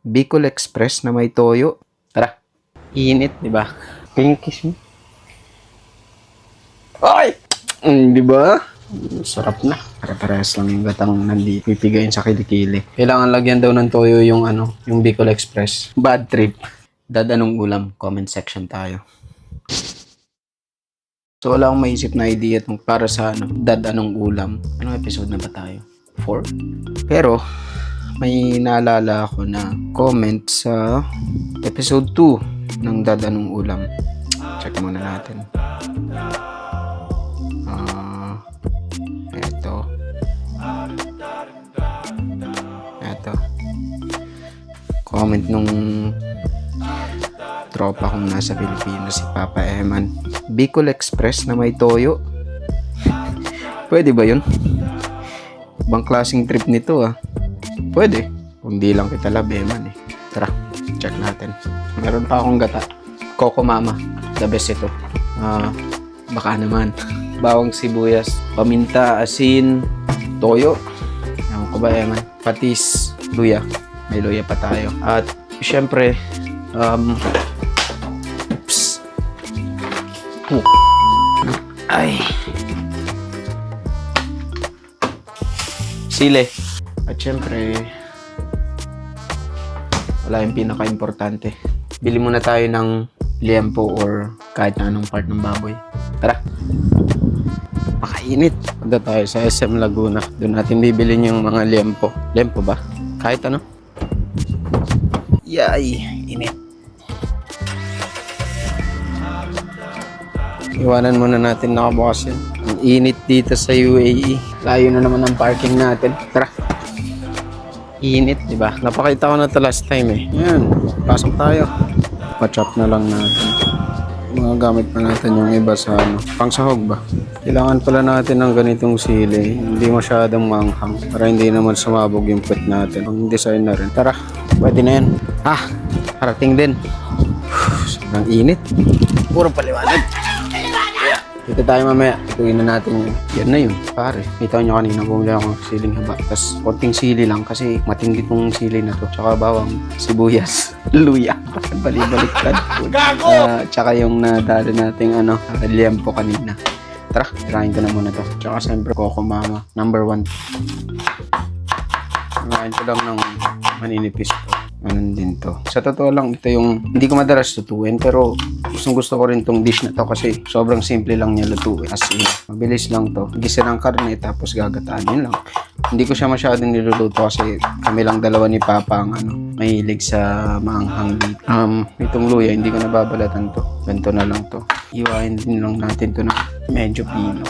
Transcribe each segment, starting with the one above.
Bicol Express na may toyo. Tara. Init, di ba? Can you kiss me? Ay! Di ba? Sarap na. Para-parehas lang yung gatang nandito. Pipigayin sa kilikili. Kailangan lagyan daw ng toyo yung yung Bicol Express. Bad trip. Dad, anong ulam? Comment section tayo. So wala akong maisip na idea para sa Dad, anong ulam. Anong episode na ba tayo? 4? Pero may naalala ako na comment sa episode 2 ng Dad, anong ulam. Check muna natin. Eto. Comment nung tropa kong nasa Pilipinas, si Papa Eman. Bicol Express na may toyo. Pwede ba yun? Ibang klaseng trip nito Pwede. Kung di lang kita love, Eman Tara, check natin. Meron pa akong gata. Coco Mama. The best ito. Baka naman. Bawang sibuyas, paminta, asin, toyo. Ewan ko ba, Eman? Patis, luya. May luya pa tayo. At syempre, ay. Sili. At syempre, wala yung pinaka-importante. Bili muna tayo ng liempo or kahit na anong part ng baboy. Tara. Makainit. Punta tayo sa SM Laguna. Doon natin bibilin yung mga liempo. Liempo ba? Kahit ano. Yay! Init. Iwanan muna natin nakabukas yan. Ang init dito sa UAE. Layo na naman ang parking natin. Tara. Init, di ba? Napakita ko na ito last time Yan. Pasok tayo. Pa-chop na lang natin. Mga gamit pa natin yung iba sa pangsahog ba? Kailangan pala natin ng ganitong sili. Hindi masyadong manghang. Para hindi naman sumabog yung pet natin. Ang design na rin. Tara. Pwede na yan. Parating din. Sobrang init. Puro paliwanag. Dito tayo mamaya. Ituin na natin yun. Yan na yun. Pare. Kita nyo kanina bumili ako ng siling haba. Tapos konting sili lang kasi matindi tong sili na to. Tsaka bawang sibuyas. Luya. Balik-baliktad. Tsaka yung nadali nating liempo kanina. Tara. Tirahin ko na muna to. Tsaka siyempre Coco Mama. Number 1. Ngayon ko lang ng maninipis to. Ganun din to. Sa totoo lang, ito yung hindi ko madalas lutuin pero gusto ko rin tong dish na to kasi sobrang simple lang niya lutuin. As in, mabilis lang to. Gisa ng karne tapos gagataan. Yun lang. Hindi ko siya masyadong niluluto kasi kami lang dalawa ni Papa ang mahilig sa maanghang dito. Itong luya, hindi ko nababalatan to. Ganito na lang to. Iwain din lang natin to na medyo pino.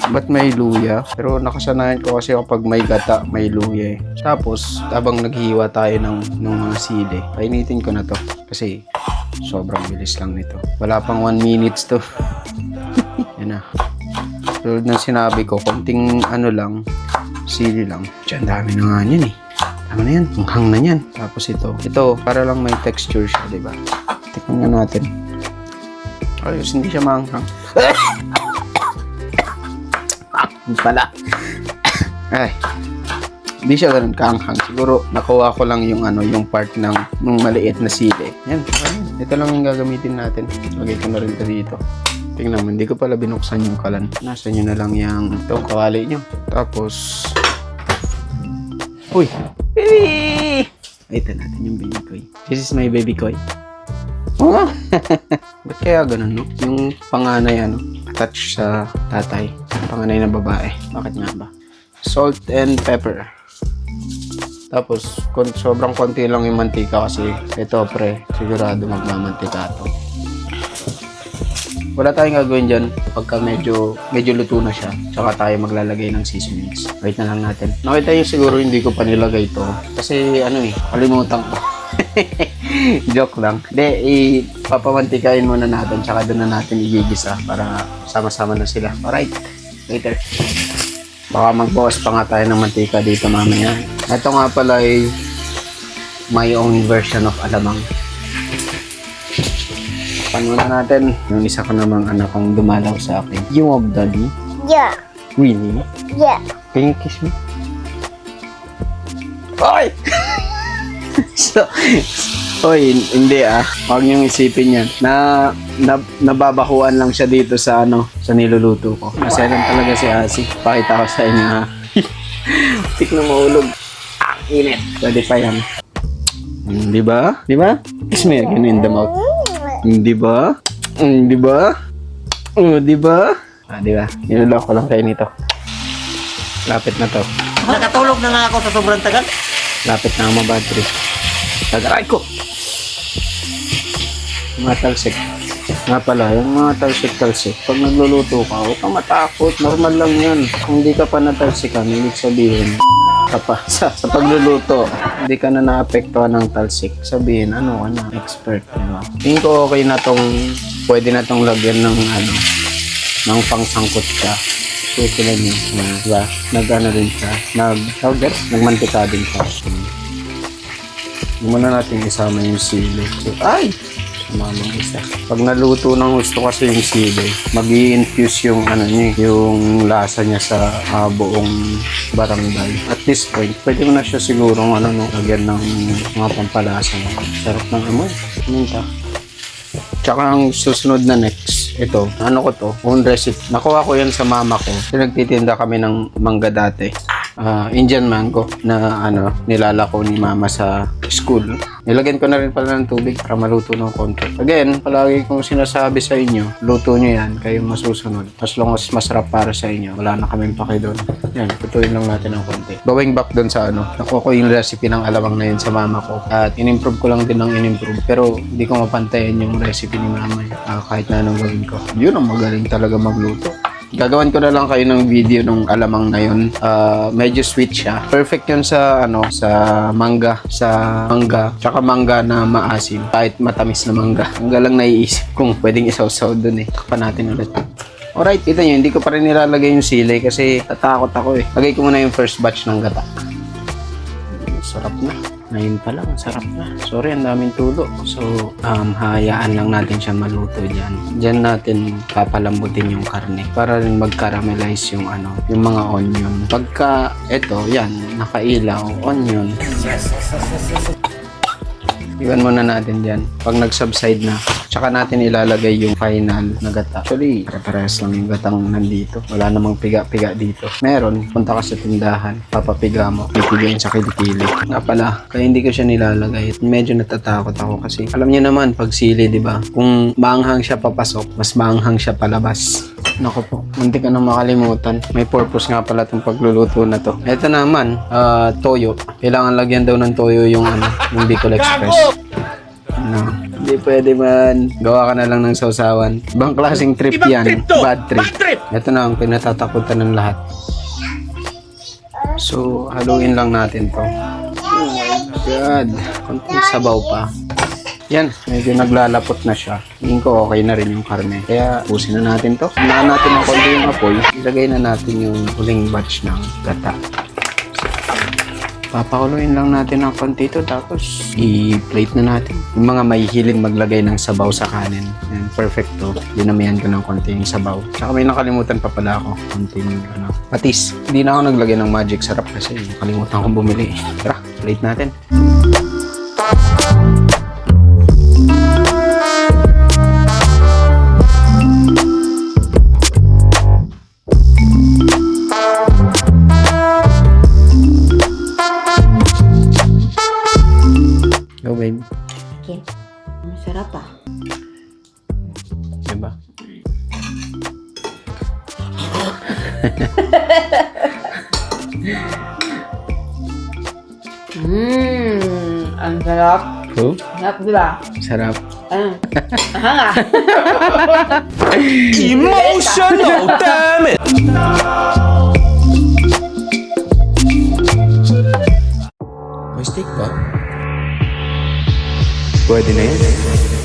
Ba't may luya? Pero nakasanayan ko kasi kapag may gata, may luya Tapos, habang naghihiwa tayo ng mga sili, painitin ko na to. Kasi, sobrang bilis lang nito. Wala pang 1 minutes to. Yan na. Tulad ng sinabi ko, konting lang, sili lang. Diyan, dami na nga yan Tama na yan. Manghang na yan. Tapos ito, para lang may texture siya, diba? Tikman nga natin. Ayos, hindi siya manghang. Pala. Ay. Hindi siya ganun kaanghang. Siguro nakuha ko lang yung part ng maliit na sili. Yan. Ito lang yung gagamitin natin. Lagay ko na rin ito dito. Tingnan mo, hindi ko pala binuksan yung kalan. Nasa nyo na lang yung itong kawali nyo. Tapos uy! Baby! Ito natin yung baby koy. This is my baby koy. Ba't kaya ganun Yung panganay attach sa tatay. Panganay na babae. Bakit nga ba? Salt and pepper. Tapos, sobrang konti lang yung mantika kasi ito sigurado magmamantika to. Wala tayong gagawin dyan pagka medyo luto na siya. Tsaka tayo maglalagay ng seasonings. Wait na lang natin. Nakita nyo siguro hindi ko pa nilagay to. Kasi kalimutan ko. Joke lang. Hindi, papamantikain muna natin. Tsaka doon na natin igigisa para sama-sama na sila. Alright. Later. Baka magbawas pa nga tayo ng mantika dito mamaya. Ito nga pala ay my own version of alamang. Panunan natin yung isa ko namang anak kong dumalaw sa akin. You love daddy? Yeah. Really? Yeah. Can you kiss me? Ay! So, oy, hindi Huwag niyong isipin yan. Nababakuan lang siya dito sa sa niluluto ko. Maselan talaga si Asi. Pakita ko sa inyo ha. Tik na maulog. Init. Pwede pa yan. Di ba? Di ba? Kiss me again in the mouth. Di ba? Di ba? Di ba? Di ba? Nilulok ko lang kayo nito. Lapit na to. Nakatulog na nga ako sa sobrang tagal. Lapit na ang bad trip. Tagaray ko! Mga talsik. Nga pala, yung mga talsik-talsik, pag nagluluto ka, huwag kang matakot. Normal lang yan. Kung hindi ka pa natalsikan, ibig sabihin, ka pa sa pagluluto. Hindi ka na naapektuhan ng talsik. Sabihin, ano ka na, expert. Diba? Tingin ko okay na tong, pwede na tong lagyan ng ng pangsangkot ka. So, lang yun. Diba? Nag-ano din siya. Nagmantika din siya. Hindi muna natin isama yung sili. So, ay! Mamang isa. Pag naluto ng gusto kasi yung sili, mag-i-infuse yung yung lasa niya sa buong barangay. At this point, pwede mo na siya siguro lagyan ng mga pampalasa. Sarap ng amoy. Minta. Tsaka ang susunod na next, ito, ko to, own recipe. Nakuha ko yan sa mama ko. Nagtitinda kami ng mangga dati. Indian mango na nilalako ni mama sa school. Nilagyan ko na rin pala ng tubig para maluto ng konti. Again, palagi kong sinasabi sa inyo, luto nyo yan, kayo masusunod. As long as masarap para sa inyo, wala na kaming paki doon. Yan, tutuin lang natin ng konti. Going back doon sa nakuha ko yung recipe ng alamang na yun sa mama ko. At in-improve ko lang din ng in-improve. Pero hindi ko mapantayan yung recipe ni mama. Kahit na anong gawin ko. Yun ang magaling talaga magluto. Gagawan ko na lang kayo ng video nung alamang na yun. Medyo sweet siya. Perfect yun sa sa mangga. Tsaka mangga na maasim. Kahit matamis na mangga. Ang galang naiisip kung pwedeng isaw-saw dun Takpan natin ulit. Alright, kita nyo, hindi ko pa rin nilalagay yung sili kasi tatakot ako Lagay ko muna yung first batch ng gata. Sarap na. Ngayon pa lang, sarap na. Sorry, ang daming tulo. So, hayaan lang natin siya maluto dyan. Dyan natin papalambutin yung karne para rin mag-caramelize yung yung mga onion. Pagka, yan, nakailaw, onion. Iwan muna natin dyan. Pag nag-subside na, tsaka natin ilalagay yung final na gata. Actually, kaparehas lang yung gatang nandito. Wala namang piga-piga dito. Meron, punta ka sa tindahan, papapiga mo, pipigayin sa kilikili. Nga pala, kaya hindi ko siya nilalagay. Medyo natatakot ako kasi alam niyo naman, pag sili, di ba? Kung maanghang siya papasok, mas maanghang siya palabas. Nako po, munti ka nang makalimutan. May purpose nga pala itong pagluluto na to. Ito naman, toyo. Kailangan lagyan daw ng toyo yung yung Bicol Express. Hindi pwede man. Gawa ka na lang ng sausawan. Ibang klaseng trip yan. Bad trip. Ito na ang pinatatakutan ng lahat. So, haluin lang natin to. Oh my God. Konting sabaw pa. Yan, medyo naglalapot na siya. Tingin ko okay na rin yung karne. Kaya, pusin na natin to. Sinahan natin ng konti yung apoy. Ilagay na natin yung huling batch ng gata. Papakuluin lang natin ng konti ito. Tapos, i-plate na natin. Yung mga may hiling maglagay ng sabaw sa kanin. Yan, perfect to. Dinamihan ko ng konti yung sabaw. Tsaka may nakalimutan pa pala ako. Konting, patis. Hindi na ako naglagay ng magic sarap kasi nakalimutan kong bumili. Tara, plate natin. Go, babe. Okay. Masarap Diba? Ang sarap. Oh? Sarap, di ba? Sarap. Hanga. Emotional, damn it! May steak ba? Pwede na yan.